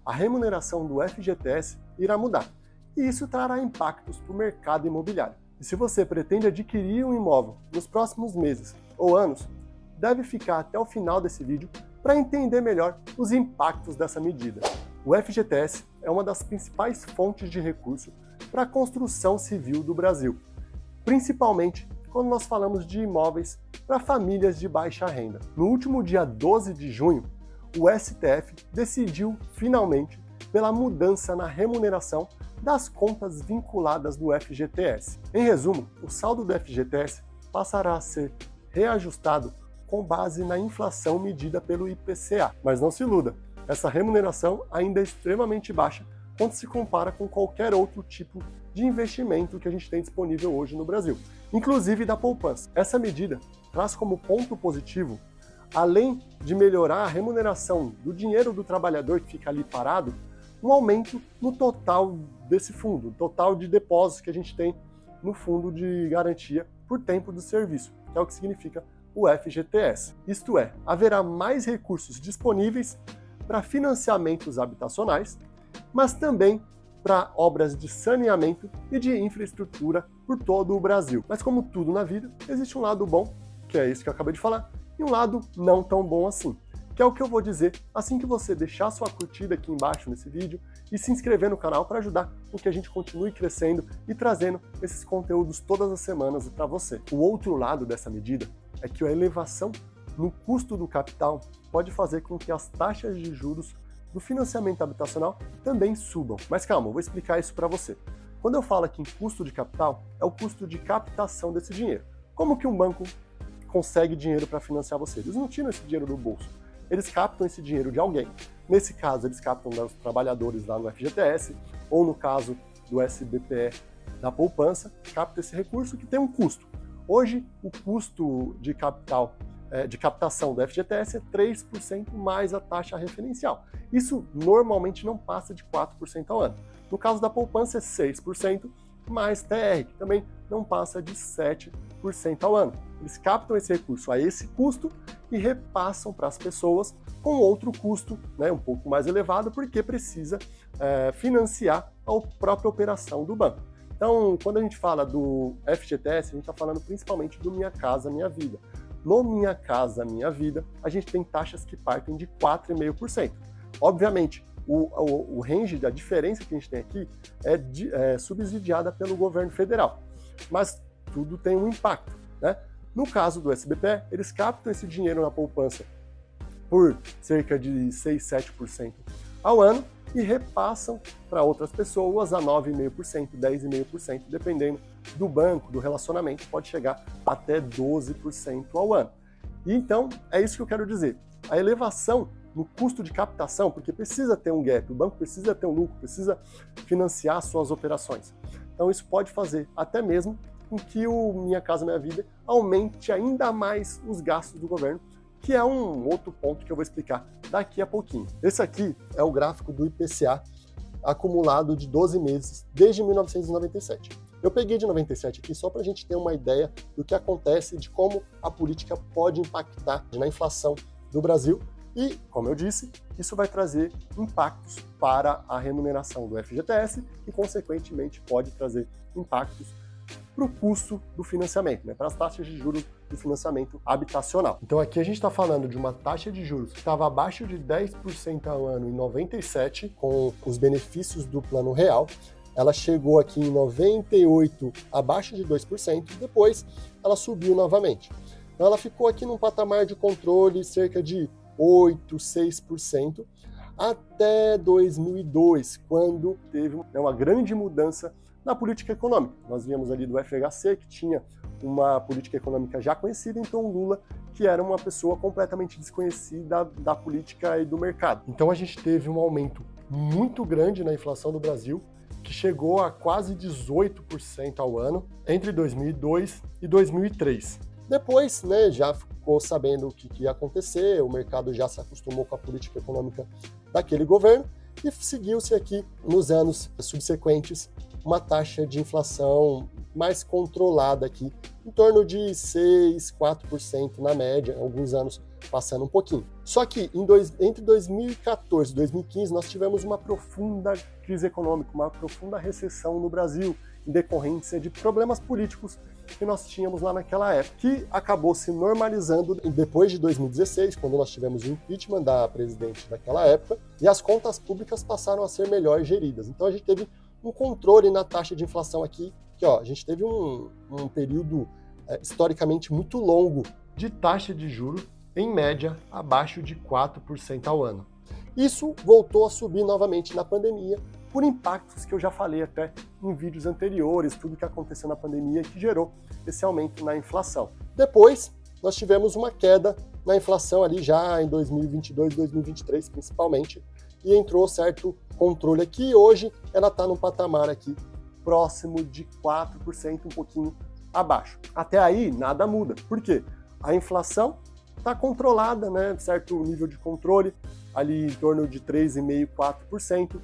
a remuneração do FGTS irá mudar, e isso trará impactos para o mercado imobiliário. E se você pretende adquirir um imóvel nos próximos meses ou anos, deve ficar até o final desse vídeo para entender melhor os impactos dessa medida. O FGTS é uma das principais fontes de recurso para a construção civil do Brasil, principalmente quando nós falamos de imóveis para famílias de baixa renda. No último dia 12 de junho, o STF decidiu finalmente pela mudança na remuneração das contas vinculadas do FGTS. Em resumo, o saldo do FGTS passará a ser reajustado com base na inflação medida pelo IPCA. Mas não se iluda, essa remuneração ainda é extremamente baixa quando se compara com qualquer outro tipo de investimento que a gente tem disponível hoje no Brasil, inclusive da poupança. Essa medida traz como ponto positivo, além de melhorar a remuneração do dinheiro do trabalhador que fica ali parado, um aumento no total desse fundo, o total de depósitos que a gente tem no fundo de garantia por tempo do serviço, que é o que significa o FGTS. Isto é, haverá mais recursos disponíveis para financiamentos habitacionais, mas também para obras de saneamento e de infraestrutura por todo o Brasil. Mas como tudo na vida, existe um lado bom, que é isso que eu acabei de falar, e um lado não tão bom assim, que é o que eu vou dizer assim que você deixar sua curtida aqui embaixo nesse vídeo e se inscrever no canal para ajudar com que a gente continue crescendo e trazendo esses conteúdos todas as semanas para você. O outro lado dessa medida é que a elevação no custo do capital pode fazer com que as taxas de juros do financiamento habitacional também subam. Mas calma, eu vou explicar isso para você. Quando eu falo aqui em custo de capital, é o custo de captação desse dinheiro. Como que um banco consegue dinheiro para financiar você? Eles não tiram esse dinheiro do bolso. Eles captam esse dinheiro de alguém. Nesse caso, eles captam dos trabalhadores lá no FGTS, ou no caso do SBPE da poupança, capta esse recurso que tem um custo. Hoje, o custo de captação do FGTS é 3% mais a taxa referencial. Isso normalmente não passa de 4% ao ano. No caso da poupança é 6% mais TR, que também não passa de 7% ao ano. Eles captam esse recurso a esse custo e repassam para as pessoas com outro custo, né, um pouco mais elevado, porque precisa financiar a própria operação do banco. Então, quando a gente fala do FGTS, a gente está falando principalmente do Minha Casa Minha Vida. No Minha Casa Minha Vida, a gente tem taxas que partem de 4,5%. Obviamente, o range da diferença que a gente tem aqui é subsidiada pelo governo federal, mas tudo tem um impacto, né? No caso do SBPE, eles captam esse dinheiro na poupança por cerca de 6, 7% ao ano e repassam para outras pessoas a 9,5%, 10,5%, dependendo do banco, do relacionamento, pode chegar até 12% ao ano. E então, é isso que eu quero dizer. A elevação no custo de captação, porque precisa ter um gap, o banco precisa ter um lucro, precisa financiar suas operações. Então isso pode fazer até mesmo com que o Minha Casa Minha Vida aumente ainda mais os gastos do governo, que é um outro ponto que eu vou explicar daqui a pouquinho. Esse aqui é o gráfico do IPCA acumulado de 12 meses desde 1997. Eu peguei de 97 aqui só para a gente ter uma ideia do que acontece, de como a política pode impactar na inflação do Brasil e, como eu disse, isso vai trazer impactos para a remuneração do FGTS e, consequentemente, pode trazer impactos para o custo do financiamento, né, para as taxas de juros do financiamento habitacional. Então aqui a gente está falando de uma taxa de juros que estava abaixo de 10% ao ano em 97, com os benefícios do Plano Real. Ela chegou aqui em 98 abaixo de 2%, depois ela subiu novamente. Então ela ficou aqui num patamar de controle cerca de 8, 6%, até 2002, quando teve uma grande mudança na política econômica. Nós víamos ali do FHC, que tinha uma política econômica já conhecida, então o Lula, que era uma pessoa completamente desconhecida da política e do mercado. Então a gente teve um aumento muito grande na inflação do Brasil, que chegou a quase 18% ao ano entre 2002 e 2003. Depois, né, já ficou sabendo o que ia acontecer, o mercado já se acostumou com a política econômica daquele governo e seguiu-se aqui nos anos subsequentes uma taxa de inflação mais controlada aqui, em torno de 6, 4% na média, em alguns anos passando um pouquinho. Só que entre 2014 e 2015 nós tivemos uma profunda crise econômica, uma profunda recessão no Brasil, em decorrência de problemas políticos que nós tínhamos lá naquela época, que acabou se normalizando depois de 2016, quando nós tivemos o impeachment da presidente daquela época, e as contas públicas passaram a ser melhor geridas. Então a gente teve um controle na taxa de inflação aqui, que ó, a gente teve um período historicamente muito longo de taxa de juros, em média, abaixo de 4% ao ano. Isso voltou a subir novamente na pandemia, por impactos que eu já falei até em vídeos anteriores, tudo que aconteceu na pandemia que gerou esse aumento na inflação. Depois, nós tivemos uma queda na inflação ali já em 2022, 2023 principalmente, e entrou certo controle aqui, e hoje ela está num patamar aqui próximo de 4%, um pouquinho abaixo. Até aí, nada muda. Por quê? A inflação está controlada, né, certo nível de controle, ali em torno de 3,5%, 4%.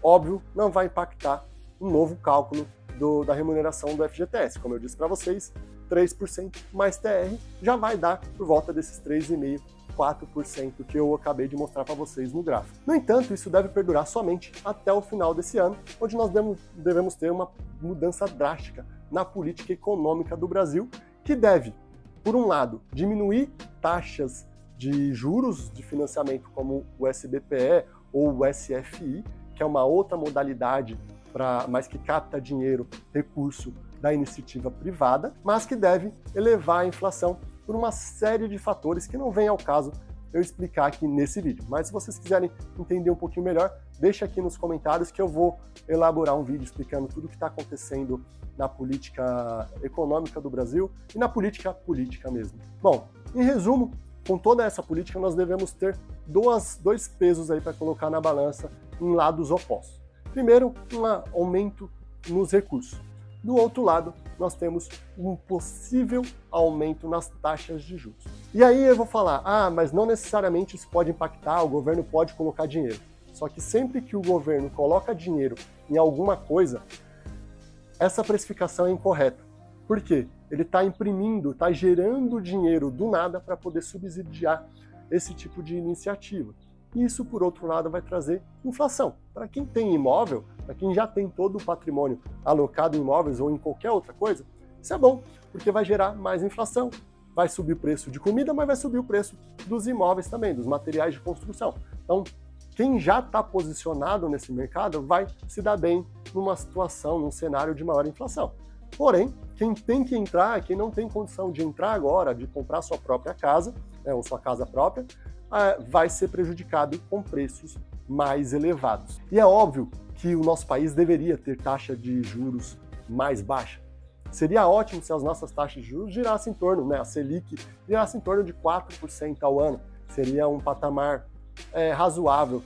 Óbvio, não vai impactar um novo cálculo da remuneração do FGTS. Como eu disse para vocês, 3% mais TR já vai dar por volta desses 3,5%, 4% que eu acabei de mostrar para vocês no gráfico. No entanto, isso deve perdurar somente até o final desse ano, onde nós devemos ter uma mudança drástica na política econômica do Brasil, que deve, por um lado, diminuir taxas de juros de financiamento como o SBPE ou o SFI, que é uma outra modalidade, mas que capta dinheiro, recurso da iniciativa privada, mas que deve elevar a inflação por uma série de fatores que não vem ao caso eu explicar aqui nesse vídeo. Mas se vocês quiserem entender um pouquinho melhor, deixa aqui nos comentários que eu vou elaborar um vídeo explicando tudo o que está acontecendo na política econômica do Brasil e na política mesmo. Bom, em resumo, com toda essa política nós devemos ter dois pesos aí para colocar na balança em lados opostos. Primeiro, um aumento nos recursos. Do outro lado, nós temos um possível aumento nas taxas de juros. E aí eu vou falar, mas não necessariamente isso pode impactar, o governo pode colocar dinheiro. Só que sempre que o governo coloca dinheiro em alguma coisa, essa precificação é incorreta. Por quê? Ele está imprimindo, está gerando dinheiro do nada para poder subsidiar esse tipo de iniciativa. Isso, por outro lado, vai trazer inflação. Para quem tem imóvel, para quem já tem todo o patrimônio alocado em imóveis ou em qualquer outra coisa, isso é bom, porque vai gerar mais inflação. Vai subir o preço de comida, mas vai subir o preço dos imóveis também, dos materiais de construção. Então, quem já está posicionado nesse mercado vai se dar bem numa situação, num cenário de maior inflação. Porém, quem tem que entrar, quem não tem condição de entrar agora, de comprar sua própria casa, ou sua casa própria, vai ser prejudicado com preços mais elevados. E é óbvio que o nosso país deveria ter taxa de juros mais baixa. Seria ótimo se as nossas taxas de juros girassem em torno, a Selic girasse em torno de 4% ao ano. Seria um patamar razoável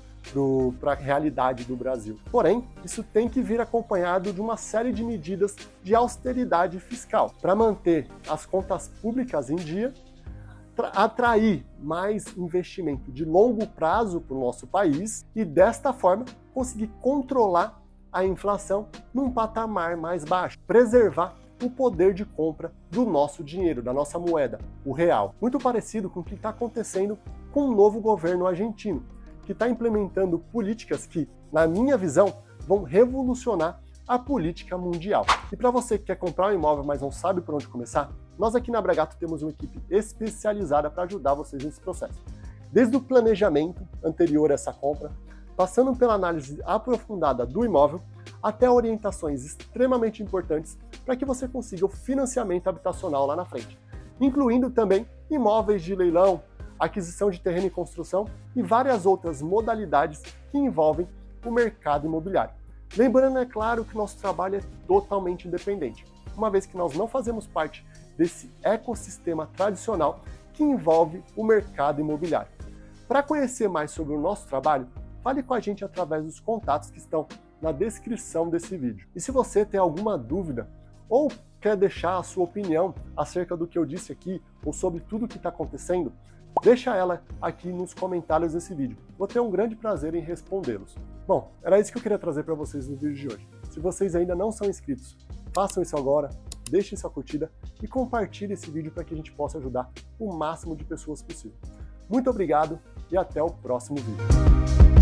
para a realidade do Brasil. Porém, isso tem que vir acompanhado de uma série de medidas de austeridade fiscal para manter as contas públicas em dia, atrair mais investimento de longo prazo para o nosso país e, desta forma, conseguir controlar a inflação num patamar mais baixo, preservar o poder de compra do nosso dinheiro, da nossa moeda, o real. Muito parecido com o que está acontecendo com o novo governo argentino, que está implementando políticas que, na minha visão, vão revolucionar a política mundial. E para você que quer comprar um imóvel, mas não sabe por onde começar, nós aqui na Bragato temos uma equipe especializada para ajudar vocês nesse processo. Desde o planejamento anterior a essa compra, passando pela análise aprofundada do imóvel, até orientações extremamente importantes para que você consiga o financiamento habitacional lá na frente, incluindo também imóveis de leilão, aquisição de terreno em construção e várias outras modalidades que envolvem o mercado imobiliário. Lembrando, é claro, que nosso trabalho é totalmente independente, uma vez que nós não fazemos parte desse ecossistema tradicional que envolve o mercado imobiliário. Para conhecer mais sobre o nosso trabalho, fale com a gente através dos contatos que estão na descrição desse vídeo. E se você tem alguma dúvida ou quer deixar a sua opinião acerca do que eu disse aqui ou sobre tudo o que está acontecendo, deixa ela aqui nos comentários desse vídeo. Vou ter um grande prazer em respondê-los. Bom, era isso que eu queria trazer para vocês no vídeo de hoje. Se vocês ainda não são inscritos, façam isso agora, deixem sua curtida e compartilhem esse vídeo para que a gente possa ajudar o máximo de pessoas possível. Muito obrigado e até o próximo vídeo.